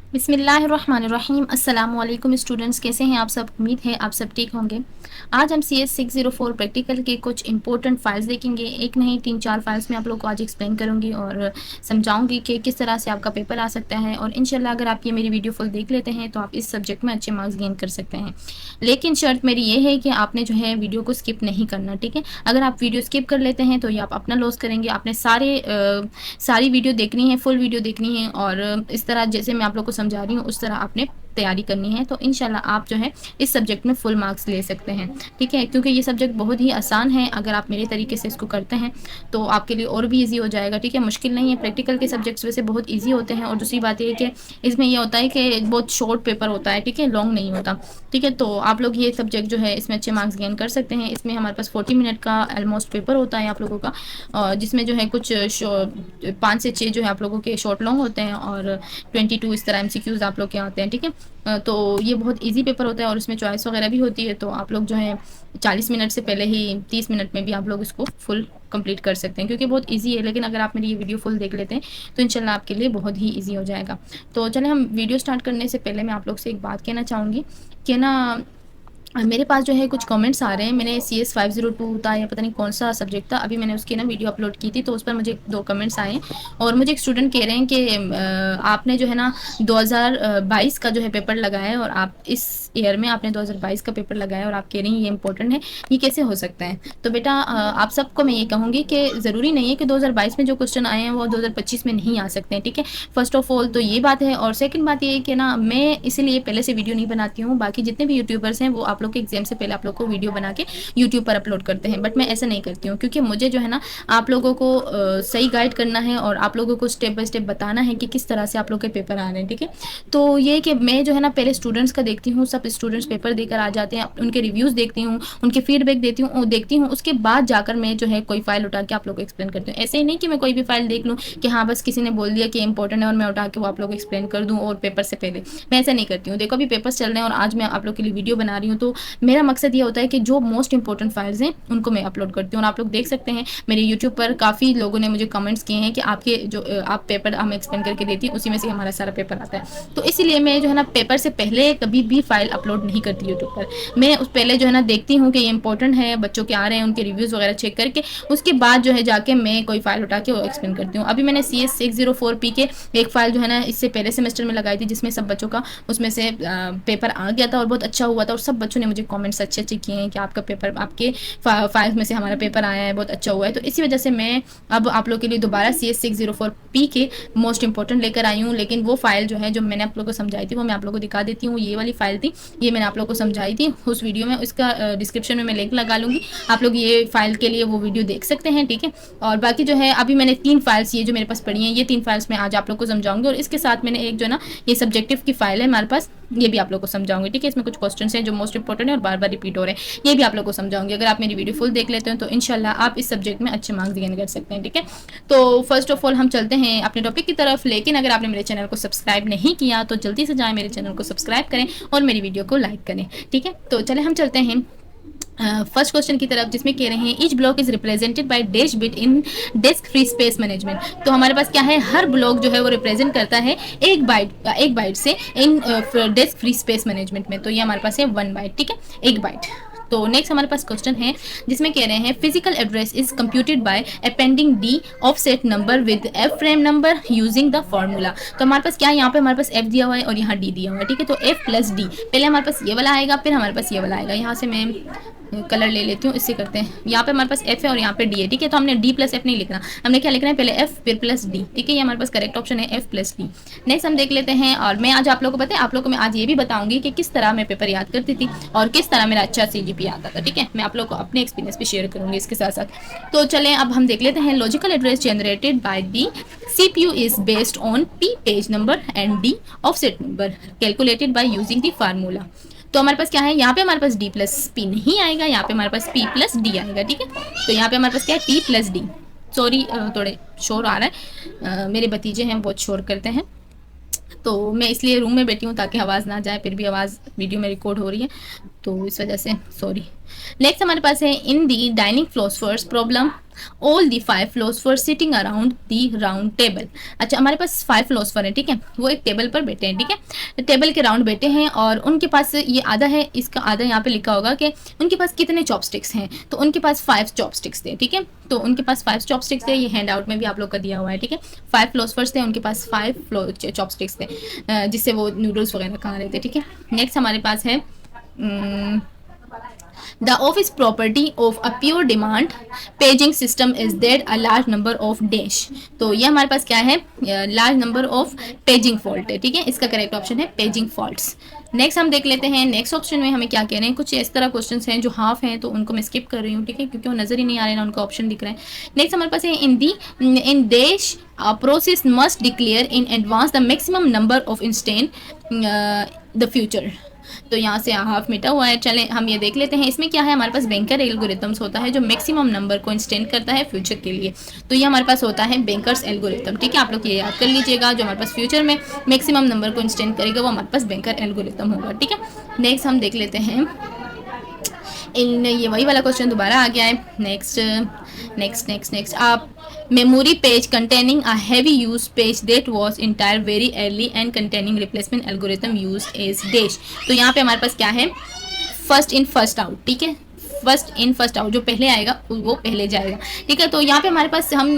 बिस्मिल्लाहिर्रहमानिर्रहीम। अस्सलाम वालेकुम स्टूडेंट्स, कैसे हैं आप सब? उम्मीद है आप सब ठीक होंगे। आज हम CS 604 प्रैक्टिकल के कुछ इंपॉर्टेंट फाइल्स देखेंगे। एक नहीं 3-4 फाइल्स में आप लोग को आज एक्सप्लेन करूंगी और समझाऊंगी कि किस तरह से आपका पेपर आ सकता है। और इंशाल्लाह अगर आप ये मेरी वीडियो फुल देख लेते हैं तो आप इस सब्जेक्ट में अच्छे मार्क्स गेन कर सकते हैं। लेकिन शर्त मेरी ये है कि आपने जो है वीडियो को स्किप नहीं करना, ठीक है। अगर आप वीडियो स्किप कर लेते हैं तो ये आप अपना लॉस करेंगे। आपने सारी वीडियो देखनी है, फुल वीडियो देखनी है और इस तरह जैसे मैं आप लोग को समझा रही हूँ उस तरह आपने तैयारी करनी है, तो इंशाल्लाह आप जो है इस सब्जेक्ट में फुल मार्क्स ले सकते हैं, ठीक है। क्योंकि ये सब्जेक्ट बहुत ही आसान है, अगर आप मेरे तरीके से इसको करते हैं तो आपके लिए और भी ईजी हो जाएगा, ठीक है। मुश्किल नहीं है, प्रैक्टिकल के सब्जेक्ट्स वैसे बहुत ईजी होते हैं। और दूसरी बात ये है कि इसमें यह होता है कि बहुत शॉर्ट पेपर होता है, ठीक है, लॉन्ग नहीं होता, ठीक है। तो आप लोग ये सब्जेक्ट जो है इसमें अच्छे मार्क्स गेन कर सकते हैं। इसमें हमारे पास 40 मिनट का ऑलमोस्ट पेपर होता है आप लोगों का, जिसमें जो है कुछ 5 से 6 जो है आप लोगों के शॉर्ट लॉन्ग होते हैं और 22 इस तरह MCQs आप लोग के आते हैं, ठीक है। तो ये बहुत इजी पेपर होता है और इसमें चॉइस वगैरह भी होती है। तो आप लोग जो है 40 मिनट से पहले ही 30 मिनट में भी आप लोग इसको फुल कंप्लीट कर सकते हैं, क्योंकि बहुत इजी है। लेकिन अगर आप मेरी ये वीडियो फुल देख लेते हैं तो इंशाल्लाह आपके लिए बहुत ही इजी हो जाएगा। तो चले हम वीडियो स्टार्ट करने से पहले मैं आप लोग से एक बात कहना चाहूँगी कि ना, मेरे पास जो है कुछ कमेंट्स आ रहे हैं। मैंने CS 502 था या पता नहीं कौन सा सब्जेक्ट था, अभी मैंने उसकी ना वीडियो अपलोड की थी, तो उस पर मुझे 2 कमेंट्स आए और मुझे एक स्टूडेंट कह रहे हैं कि आपने जो है ना 2022 का जो है पेपर लगाया है और आप इस ईयर में आपने 2022 का पेपर लगाया और आप कह रही हैं ये इंपॉर्टेंट है, ये कैसे हो सकता है? तो बेटा आप सबको मैं ये कहूँगी कि ज़रूरी नहीं है कि 2022 में जो क्वेश्चन आए हैं वो 2025 में नहीं आ सकते हैं, ठीक है। फर्स्ट ऑफ ऑल तो ये बात है। और सेकंड बात ये है कि ना, मैं इसीलिए पहले से वीडियो नहीं बनाती हूँ। बाकी जितने भी यूट्यूबर्स हैं वो आप लोग के एग्जाम से पहले आप लोग को वीडियो बना के यूट्यूब पर अपलोड करते हैं, बट मैं ऐसा नहीं करती हूँ, क्योंकि मुझे जो है ना आप लोगों को सही गाइड करना है और आप लोगों को स्टेप बाय स्टेप बताना है कि किस तरह से आप लोग के पेपर आ रहे हैं, ठीक है। तो ये कि मैं जो है ना पहले स्टूडेंट्स का देखती हूँ, सब स्टूडेंट्स पेपर देकर आ जाते हैं, उनके रिव्यूज़ देखती हूँ, उनके फीडबैक देखती हूँ, उसके बाद जाकर मैं जो है कोई फाइल उठा के आप लोग को एक्सप्लेन करती हूँ। ऐसे ही नहीं कि मैं कोई भी फाइल देख लूँ कि हाँ बस किसी ने बोल दिया कि इंपॉर्टेंट है और मैं उठा के वो आप लोग को एक्सप्लेन कर दूँ और पेपर से पहले। मैं ऐसा नहीं करती हूँ। देखो अभी पेपर्स चल रहे हैं और आज मैं आप लोग के लिए वीडियो बना रही हूँ, तो मेरा मकसद ये होता है कि जो मोस्ट इंपॉर्टेंट फाइल्स हैं उनको मैं अपलोड करती हूँ। और आप लोग देख सकते हैं मेरे यूट्यूब पर काफ़ी लोगों ने मुझे कमेंट्स किए हैं कि आपके जो आप पेपर हम एक्सप्लेन करके देती हैं उसी में से हमारा सारा पेपर आता है। तो इसीलिए मैं जो है ना पेपर से पहले कभी भी फाइल अपलोड नहीं करती यूट्यूब पर। मैं उस पहले जो है ना देखती हूँ कि ये इंपॉर्टेंट है, बच्चों के आ रहे हैं, उनके रिव्यूज़ वगैरह चेक करके उसके बाद जो है जाके मैं कोई फाइल उठा के वो एक्सप्लेन करती हूँ। अभी मैंने CS 604P के एक फाइल जो है ना इससे पहले सेमेस्टर में लगाई थी, जिसमें सब बच्चों का उसमें से पेपर आ गया था और बहुत अच्छा हुआ था और सब बच्चों ने मुझे कमेंट्स अच्छे अच्छे किए हैं कि आपका पेपर, आपके फाइल्स में से हमारा पेपर आया है, बहुत अच्छा हुआ है। तो इसी वजह से मैं अब आप लोग के लिए दोबारा CS 604P के मोस्ट इंपॉर्टेंट लेकर आई हूँ। लेकिन वो फाइल जो है जो मैंने आप लोग को समझाई थी वो मैं आप लोग को दिखा देती हूँ। ये वाली फाइल थी, ये मैंने आप लोग को समझाई थी उस वीडियो में, इसका डिस्क्रिप्शन में मैं लिंक लगा लूँगी, आप लोग ये फाइल के लिए वो वीडियो देख सकते हैं, ठीक है। और बाकी जो है अभी मैंने 3 फाइल्स ये जो मेरे पास पड़ी हैं, ये 3 फाइल्स मैं आज आप लोग को समझाऊंगी और इसके साथ मैंने एक जो है ना ये सब्जेक्टिव की फाइल है हमारे पास, ये भी आप लोग को समझाऊंगी, ठीक है। इसमें कुछ क्वेश्चंस हैं जो मोस्ट इंपॉर्टेंट है और बार बार रिपीट हो रहे हैं, ये भी आप लोग को समझाऊंगी। अगर आप मेरी वीडियो फुल देख लेते हैं तो इंशाल्लाह आप इस सब्जेक्ट में अच्छे मार्क्स गेन कर सकते हैं, ठीक है। तो फर्स्ट ऑफ ऑल हम चलते हैं अपने टॉपिक की तरफ। लेकिन अगर आपने मेरे चैनल को सब्सक्राइब नहीं किया तो जल्दी से जाएं मेरे चैनल को सब्सक्राइब करें और मेरी वीडियो को लाइक करें, ठीक है। तो चले हम चलते हैं फर्स्ट क्वेश्चन की तरफ, जिसमें कह रहे हैं each block is represented by dash bit in disk free space management. तो हमारे पास क्या है, हर ब्लॉक जो है वो रिप्रेजेंट करता है एक बाइट से इन डिस्क फ्री स्पेस मैनेजमेंट में। तो ये हमारे पास है 1 बाइट, ठीक है, 1 बाइट। तो नेक्स्ट हमारे पास क्वेश्चन है जिसमें कह रहे हैं physical address is computed by appending the offset number with F frame number using the formula. तो हमारे पास क्या है, यहाँ पे हमारे पास एफ दिया हुआ है और यहाँ डी दिया हुआ है, ठीक है। तो एफ प्लस डी, पहले हमारे पास ये वाला आएगा, फिर हमारे पास ये वाला आएगा। यहाँ से मैं कलर ले लेती हूँ, इससे करते हैं। यहाँ पे हमारे पास एफ है और यहाँ पे डी है, ठीक है। तो हमने डी प्लस एफ नहीं लिखना, हमने क्या लिखना है, पहले एफ फिर प्लस डी, ठीक है। ये हमारे पास करेक्ट ऑप्शन है एफ प्लस डी। नेक्स्ट हम देख लेते हैं, और मैं आज आप लोगों को पता है, आप लोगों को मैं आज ये भी बताऊंगी कि किस तरह मैं पेपर याद करती थी और किस तरह मेरा अच्छा CGPA आता था, ठीक है। मैं आप लोगों को अपने एक्सपीरियंस भी शेयर करूंगी इसके साथ साथ। तो चलें अब हम देख लेते हैं, logical address generated by the CPU is based on P page number and D offset number calculated by using the formula. तो हमारे पास क्या है, यहाँ पे हमारे पास D प्लस P नहीं आएगा, यहाँ पे हमारे पास P प्लस D आएगा, ठीक है। तो यहाँ पे हमारे पास क्या है, P प्लस D। सॉरी थोड़े शोर आ रहा है, मेरे भतीजे हैं बहुत शोर करते हैं, तो मैं इसलिए रूम में बैठी हूँ ताकि आवाज़ ना जाए, फिर भी आवाज़ वीडियो में रिकॉर्ड हो रही है। तो इस वजह से सॉरी। नेक्स्ट हमारे पास है in the dining philosophers problem all the 5 philosophers sitting around the round table. अच्छा, हमारे पास 5 फिलोसफर हैं, ठीक है, वो एक टेबल पर बैठे हैं, ठीक है, टेबल के राउंड बैठे हैं और उनके पास ये आधा है, इसका आधा यहाँ पे लिखा होगा कि उनके पास कितने चॉपस्टिक्स हैं, तो उनके पास 5 चॉपस्टिक्स थे, ठीक है, तो उनके पास 5 चॉपस्टिक्स थे, ये हैंड आउट में भी आप लोग का दिया हुआ है, ठीक है, 5 फिलोसफर्स थे, उनके पास 5 चॉपस्टिक्स थे, जिससे वो नूडल्स वगैरह खा रहे थे, ठीक है। नेक्स्ट हमारे पास है the office property of a pure demand paging system is that a large number of dash। तो ये हमारे पास क्या है, large number of paging fault है, ठीक है, इसका करेक्ट ऑप्शन है पेजिंग फॉल्ट्स। नेक्स्ट हम देख लेते हैं, नेक्स्ट ऑप्शन में हमें क्या कह रहे हैं, कुछ इस तरह क्वेश्चंस हैं जो हाफ हैं, तो उनको मैं स्किप कर रही हूँ, ठीक है, क्योंकि वो नजर ही नहीं आ रहे ना, उनका ऑप्शन दिख रहा है। नेक्स्ट हमारे पास है इन देश process must declare in advance the maximum number of instant the future. तो यहाँ से हाफ मिटा हुआ है। चलें हम ये देख लेते हैं, इसमें क्या है, हमारे पास बैंकर एल्गोरिथम्स होता है जो मैक्सिमम नंबर को इंस्टेंट करता है फ्यूचर के लिए, तो ये हमारे पास होता है बैंकर्स एल्गोरिथम, ठीक है, आप लोग ये याद कर लीजिएगा, जो हमारे पास फ्यूचर में मैक्सिमम नंबर को इंस्टेंट करेगा वो हमारे पास बैंकर एल्गोरिथम होगा, ठीक है। नेक्स्ट हम देख लेते हैं, इन ये वही वाला क्वेश्चन दोबारा आ गया है। नेक्स्ट आप memory page containing a heavy use page that was entire very early and containing replacement algorithm used as dash। तो यहाँ पे हमारे पास क्या है, फर्स्ट इन फर्स्ट आउट, ठीक है, फर्स्ट इन फर्स्ट आउट, जो पहले आएगा वो पहले जाएगा, ठीक है। तो यहाँ पे हमारे पास हम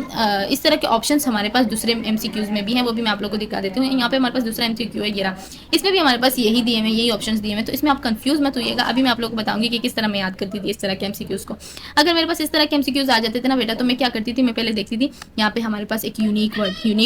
इस तरह के ऑप्शंस हमारे पास दूसरे एमसीक्यूज में भी हैं, वो भी मैं आप लोगों को दिखा देती हूँ। यहाँ पे हमारे पास दूसरा एमसीक्यू है, ये रहा, इसमें भी हमारे पास यही दिए हुए, यही ऑप्शंस दिए हुए, तो इसमें आप कंफ्यूज मत होइएगा। अभी मैं आप लोगों को बताऊंगी कि किस तरह मैं याद करती थी इस तरह के एमसीक्यूज को। अगर मेरे पास इस तरह के एमसीक्यूज आ जाते थे ना बेटा, तो मैं क्या करती थी, मैं पहले देखती थी यहाँ पे हमारे पास एक यूनिक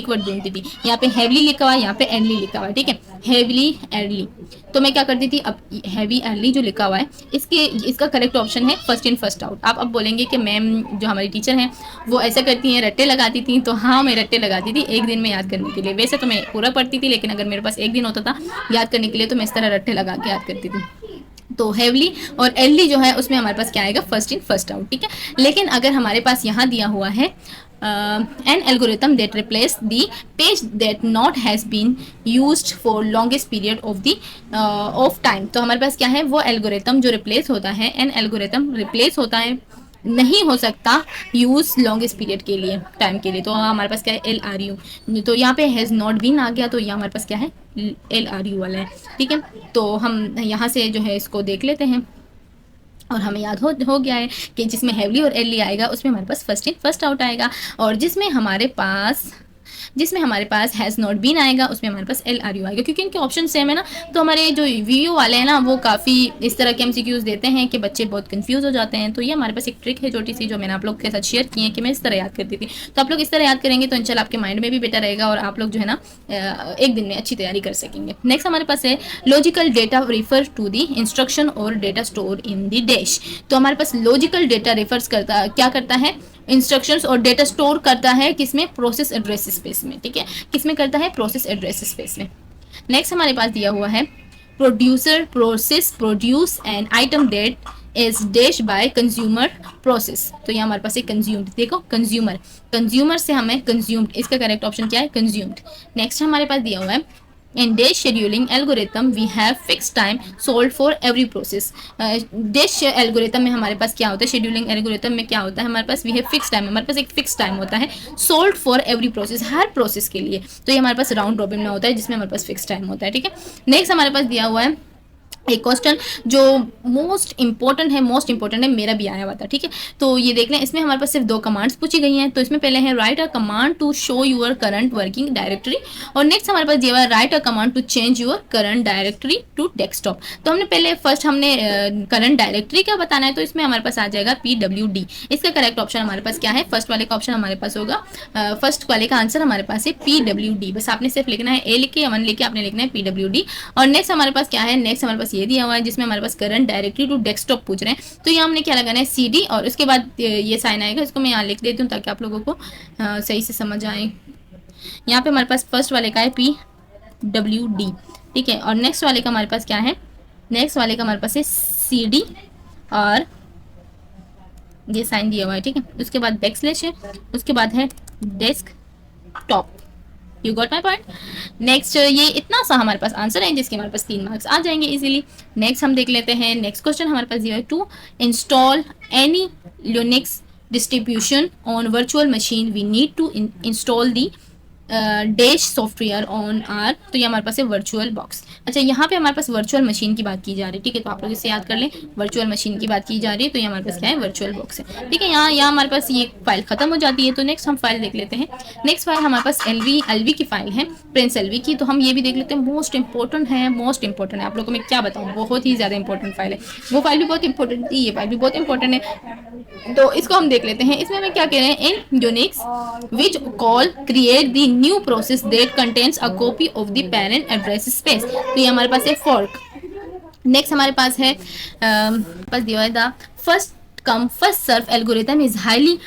वर्ड ढूंढती थी, यहाँ पे हैवली लिखा हुआ है, यहाँ पे एर्ली लिखा हुआ है, ठीक है, हैवली एर्ली, तो मैं क्या करती थी, अब हैवी एर्ली जो लिखा हुआ है इसका करेक्ट ऑप्शन है फर्स्ट इन फर्स्ट आउट। आप अब बोलेंगे कि मैम जो हमारी टीचर हैं वो ऐसा करती हैं, रट्टे लगाती थी, तो हाँ मैं रट्टे लगाती थी एक दिन में याद करने के लिए। वैसे तो मैं पूरा पढ़ती थी, लेकिन अगर मेरे पास एक दिन होता था याद करने के लिए तो मैं इस तरह रट्टे लगा के याद करती थी। तो हेवली और एर्ली जो है उसमें हमारे पास क्या आएगा, फर्स्ट इन फर्स्ट आउट, ठीक है। लेकिन अगर हमारे पास यहाँ दिया हुआ है an algorithm that replace the page that not has been used for longest period of the of time, तो हमारे पास क्या है, वो एल्गोरिथम जो रिप्लेस होता है, एन एल्गोरिथम रिप्लेस होता है, नहीं हो सकता यूज लॉन्गेस्ट पीरियड के लिए, टाइम के लिए, तो हमारे पास क्या है, एल आर यू, तो यहाँ पे हैज़ नॉट बीन आ गया, तो ये हमारे पास क्या है, एल आर यू वाला है, ठीक है। तो हम यहाँ से जो है इसको देख लेते हैं और हमें याद हो गया है कि जिसमें हैवली और एर्ली आएगा उसमें हमारे पास फर्स्ट इन फर्स्ट आउट आएगा, और जिसमें हमारे पास हैज़ नॉट बीन आएगा उसमें हमारे पास एल आर यू आएगा, क्योंकि इनके ऑप्शन सेम है ना। तो हमारे जो वीओ वाले हैं ना वो काफ़ी इस तरह के एमसीक्यूज देते हैं कि बच्चे बहुत कंफ्यूज हो जाते हैं। तो ये हमारे पास एक ट्रिक है छोटी सी जो मैंने आप लोग के साथ शेयर की है कि मैं इस तरह याद करती थी, तो आप लोग इस तरह याद करेंगे तो इंशाल्लाह आपके माइंड में भी बेटर रहेगा और आप लोग जो है ना एक दिन में अच्छी तैयारी कर सकेंगे। नेक्स्ट हमारे पास है logical data refer to the instruction और data store in the dash. तो हमारे पास लॉजिकल डेटा रिफर्स क्या करता है, इंस्ट्रक्शंस और डेटा स्टोर करता है किसमें, प्रोसेस एड्रेस स्पेस में, ठीक है, किसमें करता है, प्रोसेस एड्रेस स्पेस में। नेक्स्ट हमारे पास दिया हुआ है producer process produce an item that is dash by consumer process. तो ये हमारे पास एक कंज्यूम्ड, देखो कंज्यूमर से हमें कंज्यूम्ड, इसका करेक्ट ऑप्शन क्या है, कंज्यूम्ड। नेक्स्ट हमारे पास दिया हुआ है in dash scheduling algorithm we have fixed time solved for every process। dash algorithm में हमारे पास क्या होता है, scheduling algorithm में क्या होता है, हमारे पास we have fixed time, हमारे पास एक फिक्स टाइम होता है solved for every process, her process के लिए। तो ये हमारे पास राउंड रॉबिन में होता है जिसमें हमारे पास फिक्स टाइम होता है, ठीक है। नेक्स्ट हमारे पास दिया हुआ है एक क्वेश्चन जो मोस्ट इंपॉर्टेंट है, मेरा भी आया हुआ था, ठीक है। तो ये देख लें, इसमें हमारे पास सिर्फ 2 कमांड्स पूछी गई हैं। तो इसमें पहले है write a command to show your current working directory, और नेक्स्ट हमारे पास दिया हुआ है write a command to change your current directory to desktop. तो हमने पहले हमने करंट डायरेक्टरी का बताना है, तो इसमें हमारे पास आ जाएगा PWD। इसका करेक्ट ऑप्शन हमारे पास क्या है, फर्स्ट वाले का ऑप्शन हमारे पास होगा, फर्स्ट वाले का आंसर हमारे पास है PWD। बस आपने सिर्फ लिखना है ए लिख के, 1 लिख के आपने लिखना है PWD। और नेक्स्ट हमारे पास क्या है, नेक्स्ट हमारे पास ये दिया हुआ है जिसमें हमारे पास करंट डायरेक्टरी टू डेस्कटॉप पूछ रहे हैं। तो ये हमने क्या लगाना है, CD, और उसके बाद ये साइन आएगा, इसको मैं यहाँ लिख देती हूँ ताकि आप लोगों को सही से समझ आए। यहाँ पे हमारे पास फर्स्ट वाले का है PWD, ठीक है, और नेक्स्ट वाले का हमारे पास क्या है, नेक्स्ट वाले का हमारे पास है CD और ये साइन दिया हुआ है, ठीक है। उसके बाद बैकस्लैश है, उसके बाद है desktop, you got my point. Next, ये इतना सा हमारे पास आंसर है जिसके हमारे पास 3 मार्क्स आ जाएंगे इजीली। नेक्स्ट हम देख लेते हैं, नेक्स्ट क्वेश्चन हमारे पास दिया है, to install any Linux distribution on virtual machine we need to install the dash software on R. तो ये हमारे पास है वर्चुअल बॉक्स। अच्छा, यहाँ पे हमारे पास वर्चुअल मशीन की बात की जा रही है, ठीक है, तो आप लोग इसे याद कर लें, वर्चुअल मशीन की बात की जा रही है, तो ये हमारे पास क्या है, वर्चुअल बॉक्स है, ठीक है। यहाँ हमारे पास ये फाइल खत्म हो जाती है। तो नेक्स्ट हम फाइल देख लेते हैं। नेक्स्ट फाइल हमारे पास एलवी की फाइल है, प्रिंस एलवी की। तो हम ये भी देख लेते हैं, मोस्ट इंपॉर्टेंट है आप लोगों को मैं क्या बताऊँ, बहुत ही ज़्यादा इंपॉर्टेंट फाइल है। वो फाइल भी बहुत इंपॉर्टेंट थी, ये फाइल भी बहुत इंपॉर्टेंट है, तो इसको हम देख लेते हैं। इसमें हमें क्या कह रहे हैं, इन Unix which call create the new process that contains a copy of the parent address space. तो ये हमारे पास है फॉर्क। नेक्स्ट हमारे पास है पास दिया है the first come first serve algorithm is highly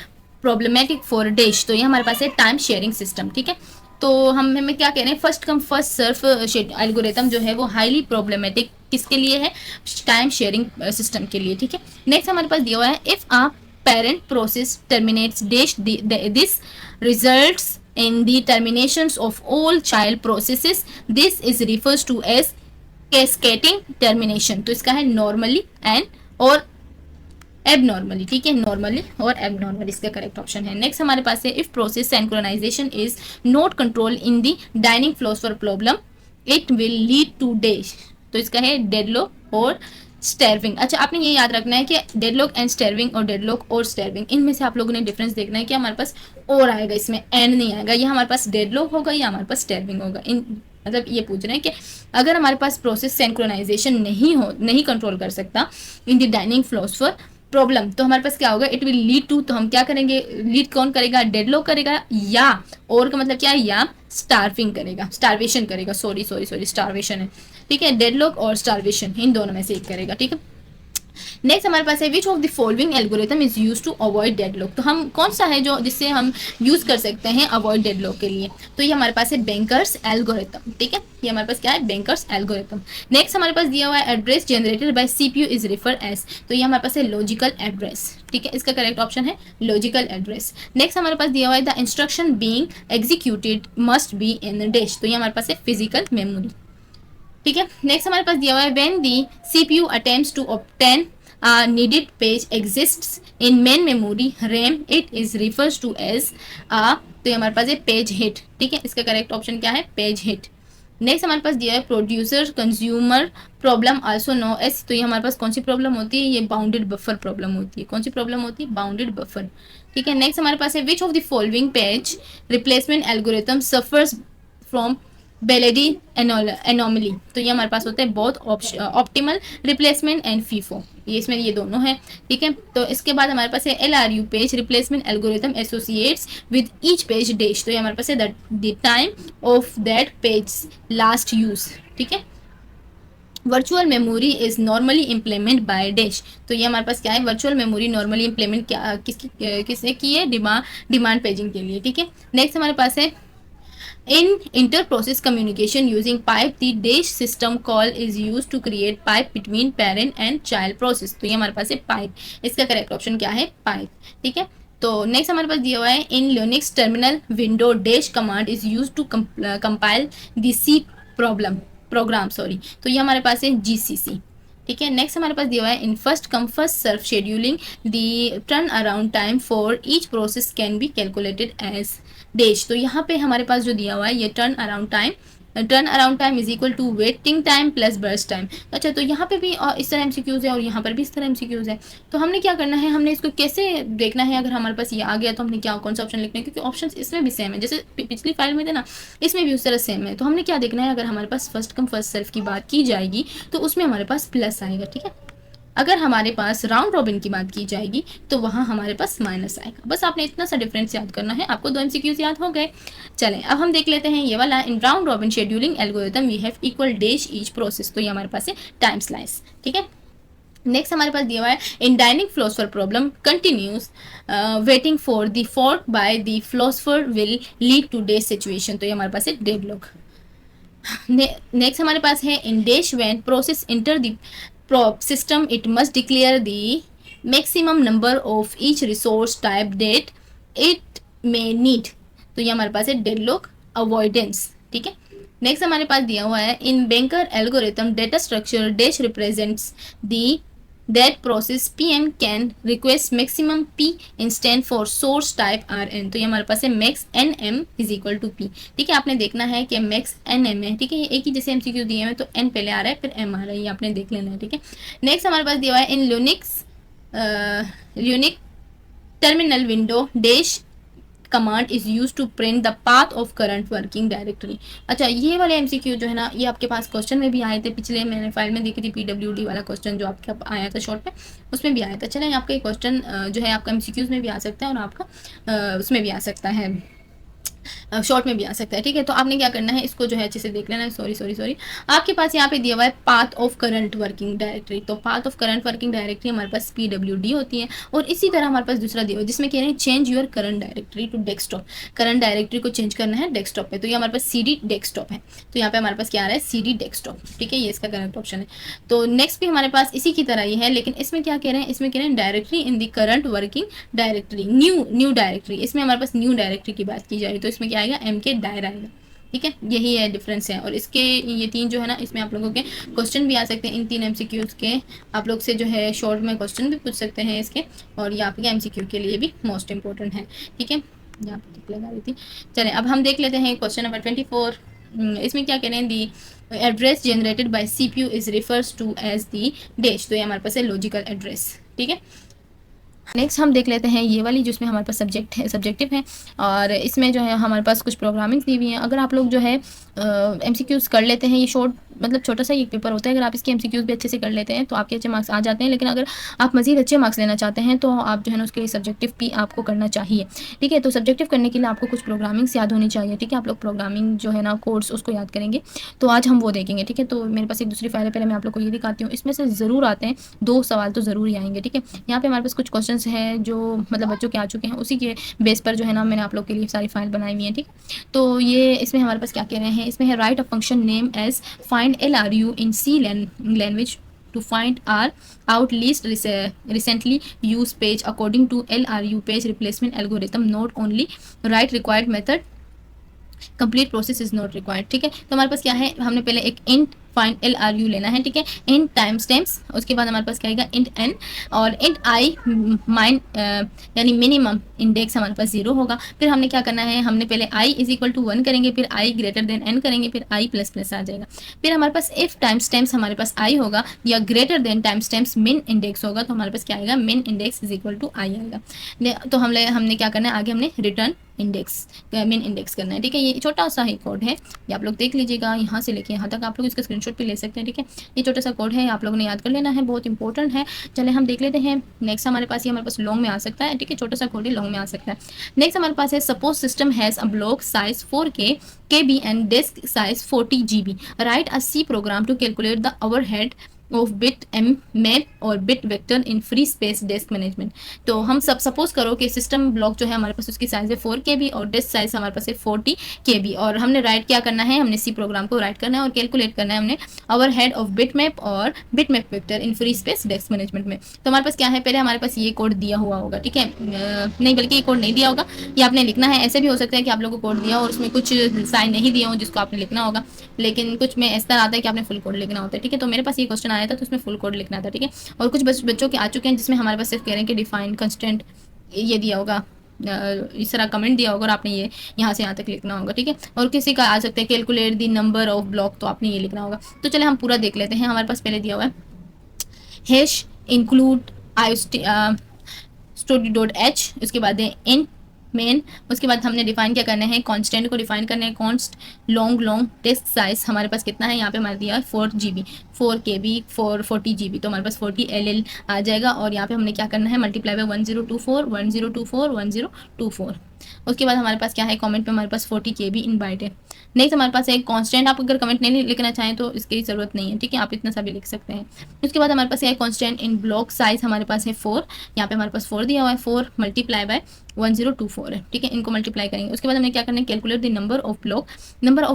problematic for dash. तो ये हमारे पास है टाइम शेयरिंग सिस्टम, ठीक है। तो हमें क्या कह रहे हैं, first come first serve algorithm जो है वो हाईली प्रॉब्लमेटिक किसके लिए है, टाइम शेयरिंग सिस्टम के लिए, ठीक है। नेक्स्ट हमारे पास दिया हुआ है, if a parent process terminates dash this results in the terminations of all child processes. This is refers to as cascading termination. तो इसका है normally and और एबनॉर्मली, ठीक है, नॉर्मली और एबनॉर्मली इसका करेक्ट ऑप्शन है। नेक्स्ट हमारे पास है, if process synchronisation is not control in the dining philosophers problem it will lead to dash. तो इसका है डेडलॉक और स्टर्विंग। अच्छा, आपने ये याद रखना है कि डेडलॉक एंड स्टर्विंग और डेडलॉक और स्टर्विंग, इनमें से आप लोगों ने डिफरेंस देखना है कि हमारे पास और आएगा, इसमें एंड नहीं आएगा। ये हमारे पास डेडलॉक होगा या हमारे पास स्टर्विंग होगा। इन मतलब ये पूछ रहे हैं कि अगर हमारे पास प्रोसेस सिंक्रोनाइजेशन नहीं कंट्रोल कर सकता इन the dining philosophers problem, तो हमारे पास क्या होगा, इट विल लीड टू। तो हम क्या करेंगे, लीड कौन करेगा, डेडलॉक करेगा, या और का मतलब क्या है, या स्टार्विंग करेगा, स्टार्वेशन करेगा, सॉरी स्टार्वेशन है, ठीक है। डेडलॉक और स्टार्वेशन इन दोनों में से एक करेगा, ठीक है। नेक्स्ट हमारे पास है, which of the following algorithm is use to avoid deadlock. तो हम कौन सा है जो जिससे हम यूज कर सकते हैं अवॉइड डेडलॉक के लिए, तो ये हमारे पास है बैंकर्स एल्गोरिथम, ठीक है। ये हमारे पास क्या है, बैंकर्स एल्गोरिथम। नेक्स्ट हमारे पास दिया हुआ है, address generated by CPU is refer as. तो ये हमारे पास है लॉजिकल एड्रेस, ठीक है, इसका करेक्ट ऑप्शन है लॉजिकल एड्रेस। नेक्स्ट हमारे पास दिया हुआ है, the instruction being executed must be in dash. तो ये हमारे पास है फिजिकल मेमोरी, ठीक है। नेक्स्ट हमारे पास दिया हुआ है, when the CPU attempts to obtain needed page exists in main memory RAM it is refers to as तो ये हमारे पास है पेज हिट, ठीक है, इसका करेक्ट ऑप्शन क्या है, पेज हिट। नेक्स्ट हमारे पास दिया है, producer consumer problem also known as. तो ये हमारे पास कौन सी प्रॉब्लम होती है, ये बाउंडेड बफर प्रॉब्लम होती है। कौन सी प्रॉब्लम होती है, बाउंडेड बफर, ठीक है। नेक्स्ट हमारे पास है, which of the following page replacement algorithm suffers from Belady anomaly. तो ये हमारे पास होता है बहुत ऑप्टिमल रिप्लेसमेंट एंड फीफो, ये इसमें ये दोनों है, ठीक है। तो इसके बाद हमारे पास है, LRU page replacement algorithm associates with each page dash. तो ये हमारे पास है the time of that page last use, ठीक है। Virtual memory is normally implement by dash. तो ये हमारे पास क्या है, वर्चुअल मेमोरी नॉर्मली इम्प्लीमेंट क्या किसने की है, डिमांड पेजिंग के लिए, ठीक है। नेक्स्ट हमारे पास है, in inter-process communication using pipe the dash system call is used to create pipe between parent and child process। तो ये हमारे पास है पाइप, इसका करेक्ट ऑप्शन क्या है, पाइप, ठीक है। तो नेक्स्ट हमारे पास दिया हुआ है, in Linux terminal window dash command is use to compile the C program sorry. तो ये हमारे पास है GCC, ठीक है। नेक्स्ट हमारे पास दिया हुआ है, in first come first serve scheduling the turn around time for each process can be calculated as dash. तो यहाँ पे हमारे पास जो दिया हुआ है, ये turn around time is equal to waiting time plus burst time. अच्छा, तो यहाँ पे भी इस तरह MCQs है और यहाँ पर भी इस तरह MCQs है। तो हमने क्या करना है, हमने इसको कैसे देखना है, अगर हमारे पास ये आ गया तो हमने क्या कौन सा ऑप्शन लिखना है, क्योंकि ऑप्शन इसमें भी सेम है, जैसे पिछली फाइल में थे ना, इसमें भी उस तरह सेम है। तो हमने क्या देखना है, अगर हमारे पास फर्स्ट कम फर्स्ट सर्व की बात की जाएगी तो उसमें हमारे पास प्लस आएगा, ठीक है। अगर हमारे पास राउंड रॉबिन की बात की जाएगी तो वहाँ हमारे पास माइनस आएगा। बस आपने इतना सा डिफरेंस याद करना है, आपको 2 MCQs याद हो गए। चलें अब हम देख लेते हैं ये वाला, in round robin scheduling algorithm we have equal dash each process. तो ये हमारे पास है टाइम स्लाइस, ठीक है। नेक्स्ट हमारे पास दिया हुआ है, in dining philosopher problem continuous waiting for the fork by the philosopher will lead to dash situation. तो ये हमारे पास है डेडलॉक। नेक्स्ट हमारे पास है, in dash when process enter the prop system it must declare the maximum number of each resource type that it may need। तो ये हमारे पास है डेडलॉक अवॉइडेंस, ठीक है। नेक्स्ट हमारे पास दिया हुआ है in banker algorithm data structure dash represents the that process P M can request maximum P instant for source type R N. तो ये हमारे पास है max N M is equal to P, ठीक है। आपने देखना है कि मैक्स एन एम है, ठीक है। ये एक ही जैसे एमसीक्यू दिए हैं तो एन पहले आ रहा है फिर एम आ रहा है, ये आपने देख लेना है, ठीक है। नेक्स्ट हमारे पास दिया हुआ है in Unix terminal window dash command is use to print the path of current working directory. अच्छा, ये वाले एमसीक्यू जो है ना, ये आपके पास क्वेश्चन में भी आए थे, पिछले मैंने फाइल में देखी थी पीडब्ल्यूडी वाला क्वेश्चन जो आपका आया था शॉर्ट में, उसमें भी आया था। चलें, आपका ये क्वेश्चन जो है आपका एमसीक्यूज में भी आ सकता है और आपका उसमें भी आ सकता है, शॉर्ट में भी आ सकता है, ठीक है। तो आपने क्या करना है, इसको जो है अच्छे से देख लेना है। सॉरी आपके पास यहाँ पे दिया हुआ है path of current working directory. तो path of current working directory हमारे पास पीडब्ल्यूडी होती है। और इसी तरह हमारे पास दूसरा दिया हुआ है जिसमें कह रहे हैं change your current directory to desktop. Current directory को चेंज करना है डेस्कटॉप पे, तो ये हमारे पास सीडी डेस्कटॉप है। तो यहाँ पे हमारे पास क्या आ रहा है, सीडी डेस्कटॉप, ठीक है। ये इसका करेक्ट ऑप्शन है। तो नेक्स्ट भी हमारे पास इसी की तरह ही है, लेकिन इसमें क्या कह रहे हैं, इसमें कह रहे हैं directory in the current working directory, new directory. इसमें हमारे पास न्यू डायरेक्टरी की बात की जा रही है, तो इसमें क्या आएगा, एम के डायर आएगा, ठीक है। यही है डिफरेंस है। और इसके ये तीन जो है ना, इसमें आप लोगों के क्वेश्चन भी आ सकते हैं। इन तीन एमसीक्यूज के आप लोग से जो है शॉर्ट में क्वेश्चन भी पूछ सकते हैं इसके, और ये आपके एमसीक्यू के लिए भी मोस्ट इंपॉर्टेंट है, ठीक है। यहाँ पे टिक लगा रही थी। चलें, अब हम देख लेते हैं क्वेश्चन नंबर 24। इसमें क्या कह रहे हैं, the address generated by CPU is refers to as the dash. तो ये हमारे पास है लॉजिकल एड्रेस, ठीक है। नेक्स्ट हम देख लेते हैं ये वाली जिसमें हमारे पास सब्जेक्टिव है, और इसमें जो है हमारे पास कुछ प्रोग्रामिंग दी हुई है। अगर आप लोग जो है एमसीक्यूज़ कर लेते हैं, ये शॉर्ट मतलब छोटा सा ये पेपर होता है, अगर आप इसके एमसीक्यूज़ भी अच्छे से कर लेते हैं तो आपके अच्छे मार्क्स आ जाते हैं। लेकिन अगर आप मज़ीद अच्छे मार्क्स लेना चाहते हैं तो आप जो है ना उसके लिए सब्जेक्टिव भी आपको करना चाहिए, ठीक है। तो सब्जेक्टिव करने के लिए आपको कुछ प्रोग्रामिंग्स याद होनी चाहिए, ठीक है। आप लोग प्रोग्रामिंग जो है ना कोर्स उसको याद करेंगे, तो आज हम वो देखेंगे, ठीक है। तो मेरे पास एक दूसरी फाइल है, पहले मैं आप लोग को ये दिखाती हूँ। इसमें से ज़रूर आते हैं 2 सवाल तो ज़रूर ही आएंगे, ठीक है। यहाँ पे हमारे पास कुछ क्वेश्चंस हैं जो मतलब बच्चों के आ चुके हैं, उसी के बेस पर जो है ना मैंने आप लोग के लिए सारी फाइल बनाई हुई है, ठीक। तो ये इसमें हमारे पास क्या कह रहे हैं, इसमें है write a function name as find LRU in C language to find R out least recently used page according to LRU page replacement algorithm. Not only write required method, complete process is not required, ठीक है। तो हमारे पास क्या है, हमने पहले एक इंट फाइंड LRU लेना है, ठीक है। इंट टाइम स्टैम्प्स, उसके बाद हमारे पास क्या आएगा, इंट n, और इंट i माइन यानी मिनिमम इंडेक्स हमारे पास 0 होगा। फिर हमने क्या करना है, हमने पहले i इज इक्वल टू 1 करेंगे, फिर i ग्रेटर देन n करेंगे, फिर i प्लस प्लस आ जाएगा। फिर हमारे पास इफ टाइम स्टैम्प्स हमारे पास i होगा या greater than time stamps min index होगा, तो हमारे पास क्या आएगा, min index is equal to i आएगा। तो हमने क्या करना है, आगे हमने रिटर्न इंडेक्स मिन इंडेक्स करना है, ठीक है। ये छोटा सा ही कोड है, ये आप लोग देख लीजिएगा, यहाँ से लेके यहाँ तक आप लोग इसका स्क्रीनशॉट भी ले सकते हैं, ठीक है। ये छोटा सा कोड है, आप लोगों ने याद कर लेना है, बहुत इंपॉर्टेंट है। चले हम देख लेते हैं। नेक्स्ट हमारे पास ये हमारे पास लॉन्ग में आ सकता है, ठीक है। छोटा सा कोड ही लॉन्ग में आ सकता है। नेक्स्ट हमारे पास है suppose system has a block size 4K KB and disk size 40 GB। Write a C program to calculate the overhead of bit map और bit vector in free space disk management. तो हम सब suppose करो कि system block जो है हमारे पास उसकी साइज है 4 KB और डिस्क साइज हमारे पास है 40 KB, और हमने राइट क्या करना है, हमने सी प्रोग्राम को राइट करना है और कैलकुलेट करना है हमने over head of bit map और bit map vector in free space disk management में। तो हमारे पास क्या है, पहले हमारे पास ये कोड दिया हुआ होगा, ठीक है। नहीं बल्कि ये कोड नहीं दिया होगा, ये आपने लिखना है। ऐसे भी हो सकता है कि आप लोगों को कोड दिया हो और उसमें कुछ साइन नहीं दिया हो जिसको आपने लिखना होगा, लेकिन कुछ में इस तरह आता है कि आपने फुल कोड लिखना होता है, ठीक है। तो मेरे पास ये क्वेश्चन आया था तो उसमें फुल कोड लिखना था, ठीक है। और कुछ बच्चों के आ चुके हैं जिसमें हमारे पास सिर्फ कह रहे हैं कि डिफाइन कंस्टेंट ये दिया होगा, इस तरह कमेंट दिया होगा और आपने ये यहाँ से यहाँ तक लिखना होगा, ठीक है। और किसी का आ सकता है calculate the number of block, तो आपने ये लिखना होगा। तो चले हम पूरा देख लेते हैं। हमारे पास पहले दिया हुआ है हैश इंक्लूड story.h, उसके बाद है इन मेन, उसके बाद हमने डिफाइन क्या करना है, कांस्टेंट को डिफाइन करना है। कॉन्स्ट लॉन्ग डिस्क साइज हमारे पास कितना है, यहाँ पे हमारे दिया है 4 GB 4 KB 40 GB, तो हमारे पास 40 LL आ जाएगा। और यहाँ पे हमने क्या करना है, मल्टीप्लाई बाय 1024 उसके बाद हमारे पास क्या है, कमेंट में हमारे पास 40 KB इन बाइट है। नेक्स्ट हमारे पास एक कांस्टेंट, आप अगर कमेंट नहीं लिखना चाहें तो इसकी ज़रूरत नहीं है, ठीक है, आप इतना सा भी लिख सकते हैं। उसके बाद हमारे पास है कांस्टेंट इन ब्लॉक साइज हमारे पास है 4, यहाँ पे हमारे पास 4 दिया हुआ है, 4 मल्टीप्लाई बाय 1024 है, ठीक है। इनको मल्टीप्लाई करेंगे। उसके बाद हमने क्या करना है, calculate the number of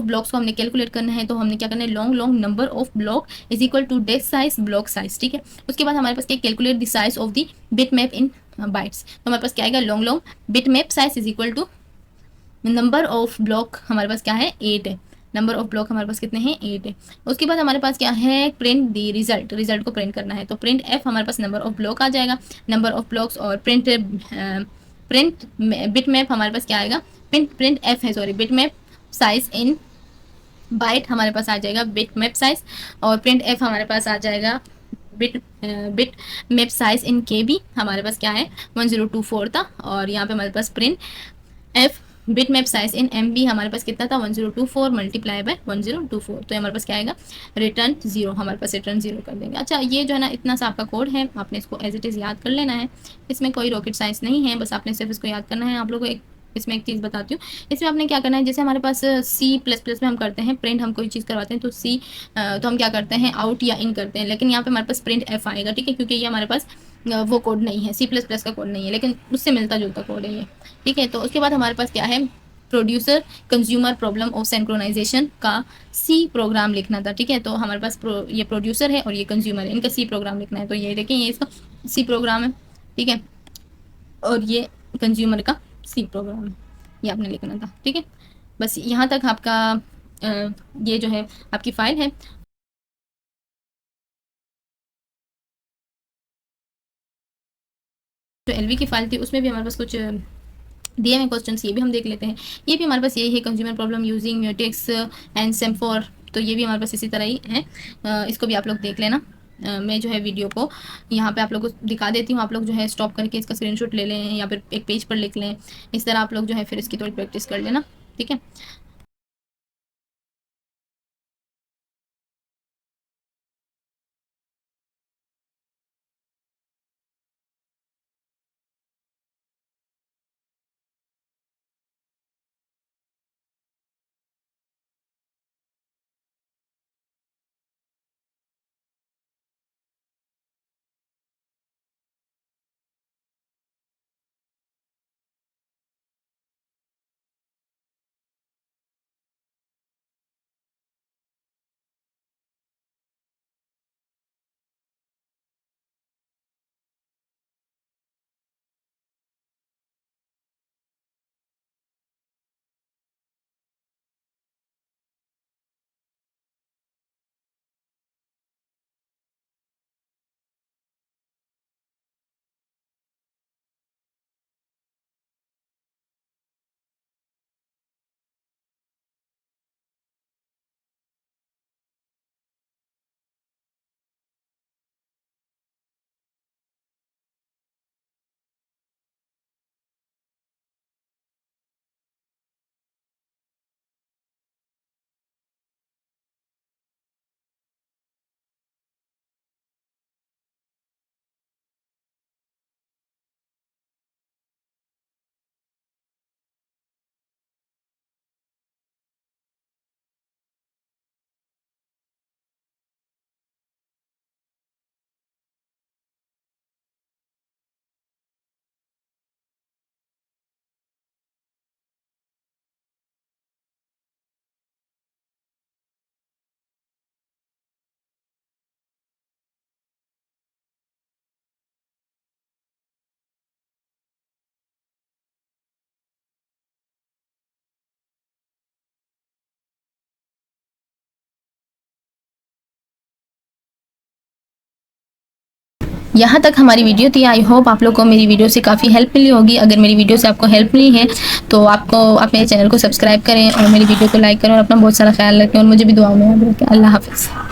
blocks को हमने कैलकुलेट करना है। तो हमने क्या करना है, long number of block is equal to disk size block size, ठीक है। उसके बाद हमारे पास क्या, calculate the size of the bit map in bytes. तो हमारे पास क्या आएगा, long bit map size is equal to number of block हमारे पास क्या है 8 है, नंबर ऑफ ब्लॉक हमारे पास कितने हैं 8 है। उसके बाद हमारे पास क्या है प्रिंट दी रिजल्ट, रिजल्ट को प्रिंट करना है तो प्रिंट एफ हमारे पास नंबर ऑफ ब्लॉक आ जाएगा, नंबर ऑफ ब्लॉक्स और प्रिंट बिट मैप हमारे पास क्या आएगा, प्रिंट एफ है sorry bit map size in byte हमारे पास आ जाएगा बिट मैप साइज, और प्रिंट एफ हमारे पास आ जाएगा बिट मैप साइज इन के बी हमारे पास क्या है 1024 था, और यहाँ पे हमारे पास printf bit map size in M B हमारे पास कितना था 1024 मल्टीप्लाई बाय 1024, तो हमारे पास क्या आएगा रिटर्न 0, हमारे पास रिटर्न 0 कर देंगे। अच्छा ये जो है ना इतना सा आपका कोड है, आपने इसको एज इट इज़ याद कर लेना है, इसमें कोई रॉकेट साइंस नहीं है, बस आपने सिर्फ इसको याद करना है। आप लोगों को इसमें एक चीज़ बताती हूँ, इसमें आपने क्या करना है, जैसे हमारे पास C++ में हम करते हैं प्रिंट, हम कोई चीज़ करवाते हैं तो तो हम क्या करते हैं आउट या इन करते हैं, लेकिन यहाँ पे हमारे पास प्रिंट एफ आएगा, ठीक है, क्योंकि ये हमारे पास वो कोड नहीं है, C++ का कोड नहीं है, लेकिन उससे मिलता जुलता कोड है ये, ठीक है। तो उसके बाद हमारे पास क्या है producer consumer problem of synchronisation का सी प्रोग्राम लिखना था, ठीक है। तो हमारे पास ये प्रोड्यूसर है और ये कंज्यूमर है, इनका सी प्रोग्राम लिखना है, तो ये देखें ये इसका सी प्रोग्राम है, ठीक है, और ये कंज्यूमर का सी प्रोग्राम है, ये आपने लिखना था, ठीक है। बस यहाँ तक आपका ये जो है आपकी फ़ाइल है। जो एलवी की फ़ाइल थी उसमें भी हमारे पास कुछ दिए हुए क्वेश्चंस, ये भी हम देख लेते हैं। ये भी हमारे पास यही है consumer problem using mutex and semaphore, तो ये भी हमारे पास इसी तरह ही है, इसको भी आप लोग देख लेना। मैं जो है वीडियो को यहाँ पे आप लोग को दिखा देती हूँ, आप लोग जो है स्टॉप करके इसका स्क्रीनशॉट ले लें या फिर एक पेज पर लिख लें, इस तरह आप लोग जो है फिर इसकी थोड़ी प्रैक्टिस कर लेना, ठीक है। यहाँ तक हमारी वीडियो थी। आई होप आप लोग को मेरी वीडियो से काफ़ी हेल्प मिली होगी। अगर मेरी वीडियो से आपको हेल्प मिली है तो आप मेरे चैनल को सब्सक्राइब करें और मेरी वीडियो को लाइक करें और अपना बहुत सारा ख्याल रखें और मुझे भी दुआओं में याद रखें। अल्लाह हाफ़िज़।